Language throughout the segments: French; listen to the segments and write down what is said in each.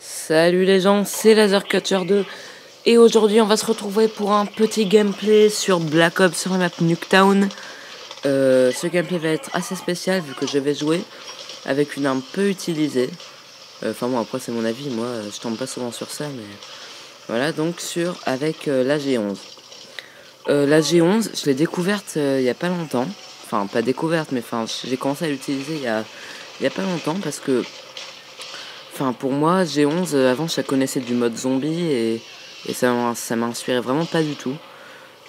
Salut les gens, c'est LaserCatcher2 et aujourd'hui on va se retrouver pour un petit gameplay sur Black Ops sur la map Nuketown. Ce gameplay va être assez spécial vu que je vais jouer avec une arme peu utilisée. Enfin bon, après c'est mon avis, moi je tombe pas souvent sur ça, mais voilà, donc avec la G11. La G11, je l'ai découverte il y a pas longtemps. Enfin pas découverte, mais j'ai commencé à l'utiliser il y a pas longtemps parce que pour moi, G11, avant, je la connaissais du mode zombie et ça m'inspirait vraiment pas du tout.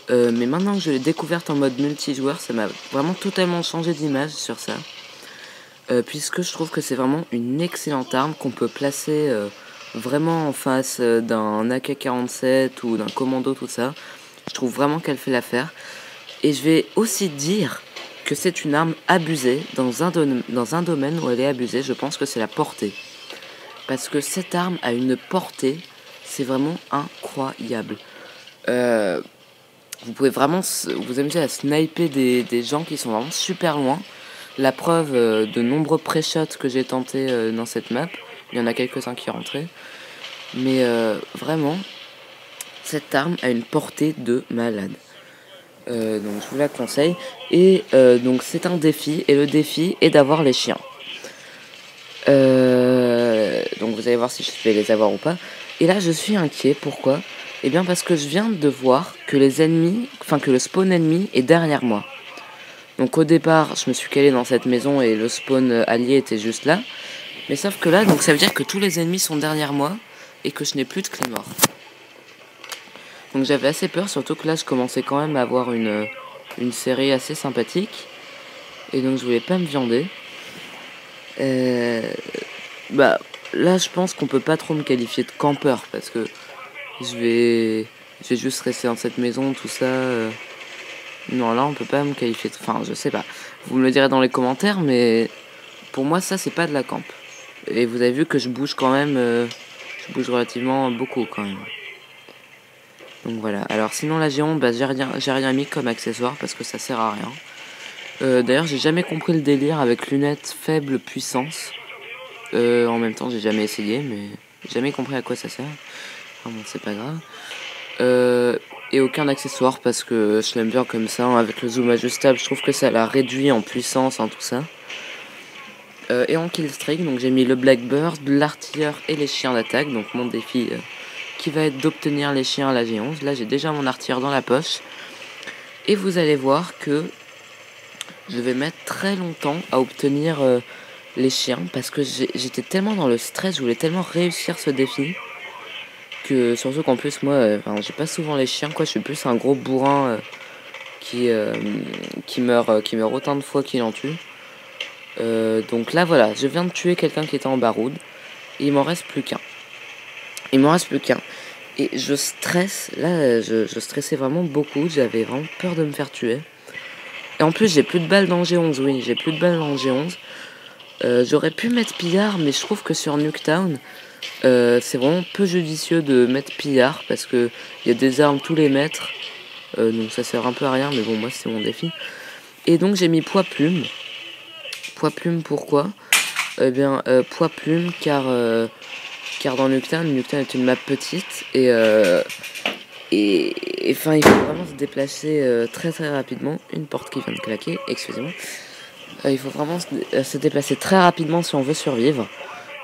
Mais maintenant que je l'ai découverte en mode multijoueur, ça m'a vraiment totalement changé d'image sur ça. Puisque je trouve que c'est vraiment une excellente arme qu'on peut placer vraiment en face d'un AK-47 ou d'un commando, tout ça. Je trouve vraiment qu'elle fait l'affaire. Et je vais aussi dire que c'est une arme abusée dans un domaine où elle est abusée. Je pense que c'est la portée. Parce que cette arme a une portée, c'est vraiment incroyable. Vous pouvez vraiment vous amuser à sniper des gens qui sont vraiment super loin. La preuve de nombreux pré-shots que j'ai tenté dans cette map. Il y en a quelques-uns qui rentraient. Mais vraiment, cette arme a une portée de malade. Donc je vous la conseille. Et donc c'est un défi. Et le défi est d'avoir les chiens. Donc vous allez voir si je vais les avoir ou pas. Et là je suis inquiet, pourquoi ? Eh bien parce que je viens de voir que que le spawn ennemi est derrière moi. Donc au départ je me suis calé dans cette maison et le spawn allié était juste là. Mais sauf que là, donc ça veut dire que tous les ennemis sont derrière moi et que je n'ai plus de clé mort. Donc j'avais assez peur, surtout que là je commençais quand même à avoir une série assez sympathique. Et donc je voulais pas me viander. Là je pense qu'on peut pas trop me qualifier de campeur parce que je vais juste rester dans cette maison, tout ça. Non, là on peut pas me qualifier de... Enfin, je sais pas. Vous me le direz dans les commentaires, mais pour moi ça c'est pas de la camp. Et vous avez vu que je bouge quand même, je bouge relativement beaucoup quand même. Donc voilà. Alors sinon la Géon, j'ai rien mis comme accessoire parce que ça sert à rien. D'ailleurs j'ai jamais compris le délire avec lunettes faible puissance. En même temps j'ai jamais essayé, mais j'ai jamais compris à quoi ça sert. Enfin bon, c'est pas grave. Et aucun accessoire parce que je l'aime bien comme ça, hein, avec le zoom ajustable. Je trouve que ça la réduit en puissance, hein, tout ça. Et en killstreak, donc j'ai mis le Blackbird, l'artilleur et les chiens d'attaque. Donc mon défi qui va être d'obtenir les chiens à la G11. Là j'ai déjà mon artilleur dans la poche. Et vous allez voir que je vais mettre très longtemps à obtenir les chiens. Parce que j'étais tellement dans le stress, je voulais tellement réussir ce défi. Que surtout qu'en plus moi, j'ai pas souvent les chiens, quoi. Je suis plus un gros bourrin qui meurt autant de fois qu'il en tue. Donc là voilà, je viens de tuer quelqu'un qui était en baroude. Et il m'en reste plus qu'un. Et je stresse, là je stressais vraiment beaucoup, j'avais vraiment peur de me faire tuer. Et en plus j'ai plus de balles dans G11, oui, j'ai plus de balles dans G11. J'aurais pu mettre pillard, mais je trouve que sur Nuketown, c'est vraiment peu judicieux de mettre pillard, parce que il y a des armes tous les mètres. Donc ça sert un peu à rien, mais bon, moi c'est mon défi. Et donc j'ai mis poids plume. Poids plume pourquoi ? Eh bien, poids plume car dans Nuketown est une map petite et il faut vraiment se déplacer très très rapidement. Une porte qui vient de claquer, excusez-moi. Il faut vraiment se déplacer très rapidement si on veut survivre.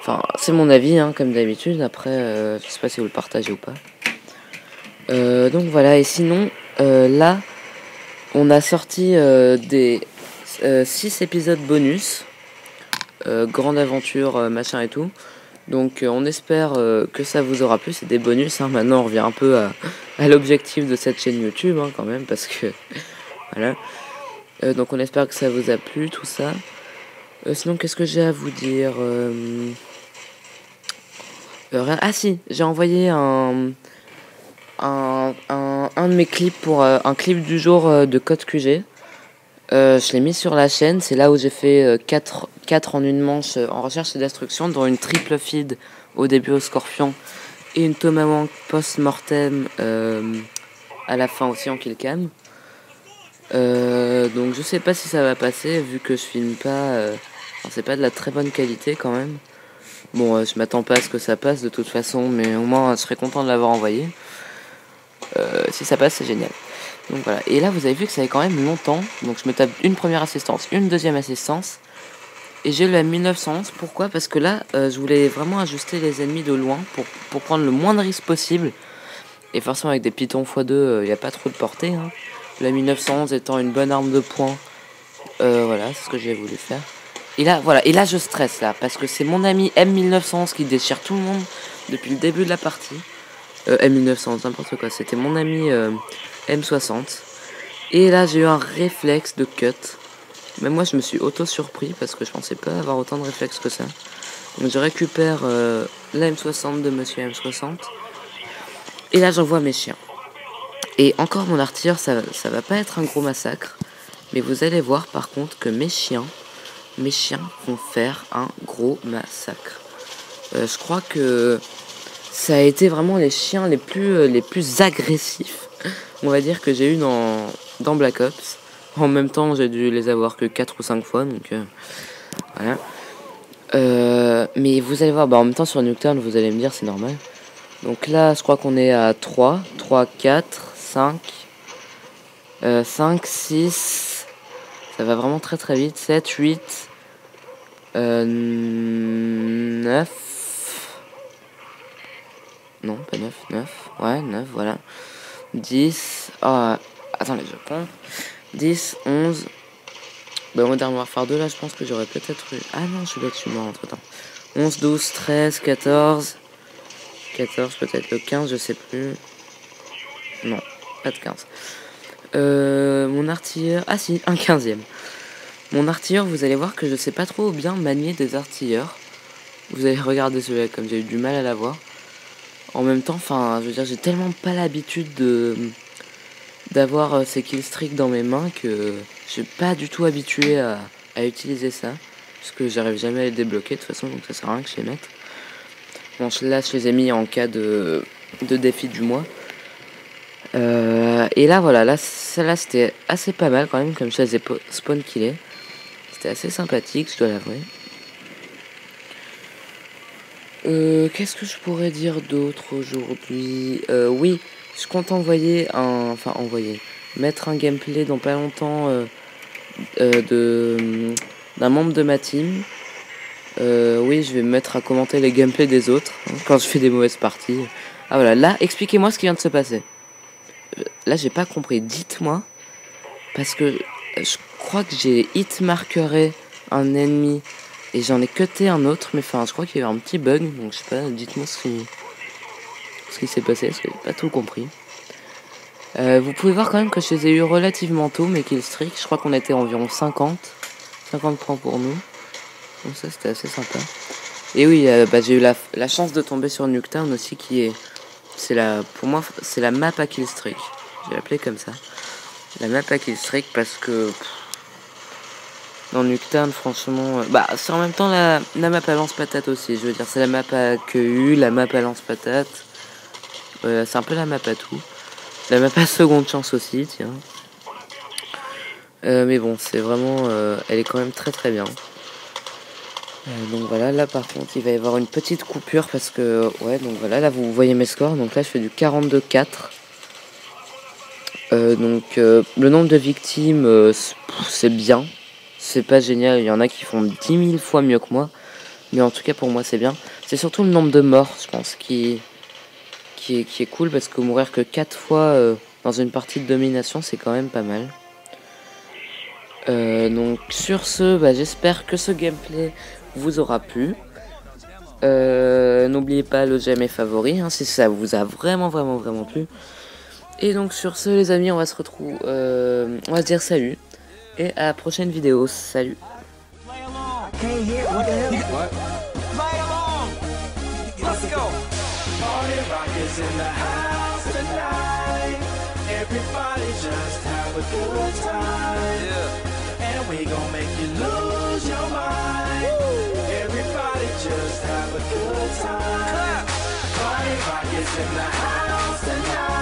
Enfin, c'est mon avis, hein, comme d'habitude. Après, je sais pas si vous le partagez ou pas. Donc voilà, et sinon, là, on a sorti des 6 épisodes bonus. Grande aventure, machin et tout. Donc on espère que ça vous aura plu, c'est des bonus, hein. Maintenant on revient un peu à l'objectif de cette chaîne YouTube, hein, quand même, parce que voilà. Donc on espère que ça vous a plu, tout ça. Sinon qu'est-ce que j'ai à vous dire Ah si, j'ai envoyé un de mes clips pour un clip du jour de Code QG. Je l'ai mis sur la chaîne, c'est là où j'ai fait 4 en une manche en recherche et destruction, dont une triple feed au début au scorpion et une tomahawk post-mortem à la fin aussi en killcam. Donc je sais pas si ça va passer vu que je filme pas, c'est pas de la très bonne qualité quand même. Bon, je m'attends pas à ce que ça passe de toute façon, mais au moins je serais content de l'avoir envoyé. Si ça passe, c'est génial. Donc voilà. Et là, vous avez vu que ça fait quand même longtemps. Donc je me tape une première assistance, une deuxième assistance. Et j'ai la 1911. Pourquoi? Parce que là, je voulais vraiment ajuster les ennemis de loin pour prendre le moins de risques possible. Et forcément, avec des pitons x2, il n'y a pas trop de portée. Hein. La 1911 étant une bonne arme de poing. Voilà, c'est ce que j'ai voulu faire. Et là, voilà. Et là, je stresse, là. Parce que c'est mon ami M1911 qui déchire tout le monde depuis le début de la partie. M1911, n'importe quoi. C'était mon ami M60. Et là, j'ai eu un réflexe de cut. Même moi, je me suis auto-surpris parce que je pensais pas avoir autant de réflexes que ça. Donc, je récupère la M60 de Monsieur M60. Et là, j'envoie mes chiens. Et encore, mon artilleur, ça va pas être un gros massacre. Mais vous allez voir, par contre, que mes chiens vont faire un gros massacre. Je crois que ça a été vraiment les chiens les plus agressifs, on va dire, que j'ai eu dans Black Ops. En même temps, j'ai dû les avoir que 4 ou 5 fois, donc voilà. Mais vous allez voir, en même temps sur Nuketown, vous allez me dire, c'est normal. Donc là, je crois qu'on est à 3, 4, 5, 6, ça va vraiment très très vite, 7, 8, 9, non, pas 9, 9, ouais, 9, voilà, 10, attendez, je compte. 10, 11. Modern Warfare 2, là, je pense que j'aurais peut-être eu. Ah non, je suis là-dessus, moi, entre temps. 11, 12, 13, 14. 14, peut-être le 15, je sais plus. Non, pas de 15. Mon artilleur. Ah si, un 15e. Mon artilleur, vous allez voir que je sais pas trop bien manier des artilleurs. Vous allez regarder celui-là, comme j'ai eu du mal à l'avoir. En même temps, enfin, je veux dire, j'ai tellement pas l'habitude d'avoir ces killstreaks dans mes mains que je suis pas du tout habitué à utiliser ça, parce que j'arrive jamais à les débloquer de toute façon, donc ça sert à rien que je les mette. Bon, là je les ai mis en cas de défi du mois. Et là voilà, là celle-là c'était assez pas mal quand même, comme je les ai spawn killés. C'était assez sympathique, je dois l'avouer. Qu'est-ce que je pourrais dire d'autre aujourd'hui? Oui, je compte mettre un gameplay dans pas longtemps d'un membre de ma team. Oui, je vais me mettre à commenter les gameplays des autres quand je fais des mauvaises parties. Ah voilà, là, expliquez-moi ce qui vient de se passer. Là, j'ai pas compris. Dites-moi, parce que je crois que j'ai hit-markeré un ennemi et j'en ai cuté un autre, mais enfin, je crois qu'il y a eu un petit bug, donc je sais pas, dites-moi ce qui s'est passé, parce que j'ai pas tout compris. Vous pouvez voir quand même que je les ai eu relativement tôt, mes killstreaks. Je crois qu'on était environ 50 points pour nous. Donc ça, c'était assez sympa. Et oui, j'ai eu la chance de tomber sur Nuketown aussi, pour moi, c'est la map à killstreak. Je vais l'appeler comme ça. La map à killstreak parce que dans Nuketown, franchement, c'est en même temps la map à lance-patate aussi. Je veux dire, c'est la map à QU, la map à lance-patate. C'est un peu la map à tout. La map à seconde chance aussi, tiens. Mais bon, c'est vraiment, elle est quand même très très bien. Donc voilà, là par contre, il va y avoir une petite coupure parce que, ouais, donc voilà, là vous voyez mes scores. Donc là, je fais du 42-4. Le nombre de victimes, c'est bien. C'est pas génial, il y en a qui font 10 000 fois mieux que moi. Mais en tout cas, pour moi, c'est bien. C'est surtout le nombre de morts, je pense, qui est cool. Parce que mourir que 4 fois dans une partie de domination, c'est quand même pas mal. Donc sur ce, j'espère que ce gameplay vous aura plu. N'oubliez pas le j'aime et favori, si ça vous a vraiment plu. Et donc sur ce les amis, on va se retrouver, on va se dire salut. Et à la prochaine vidéo, salut. We gon' make you lose your mind. Everybody just have a good time. Party rock is in the house tonight.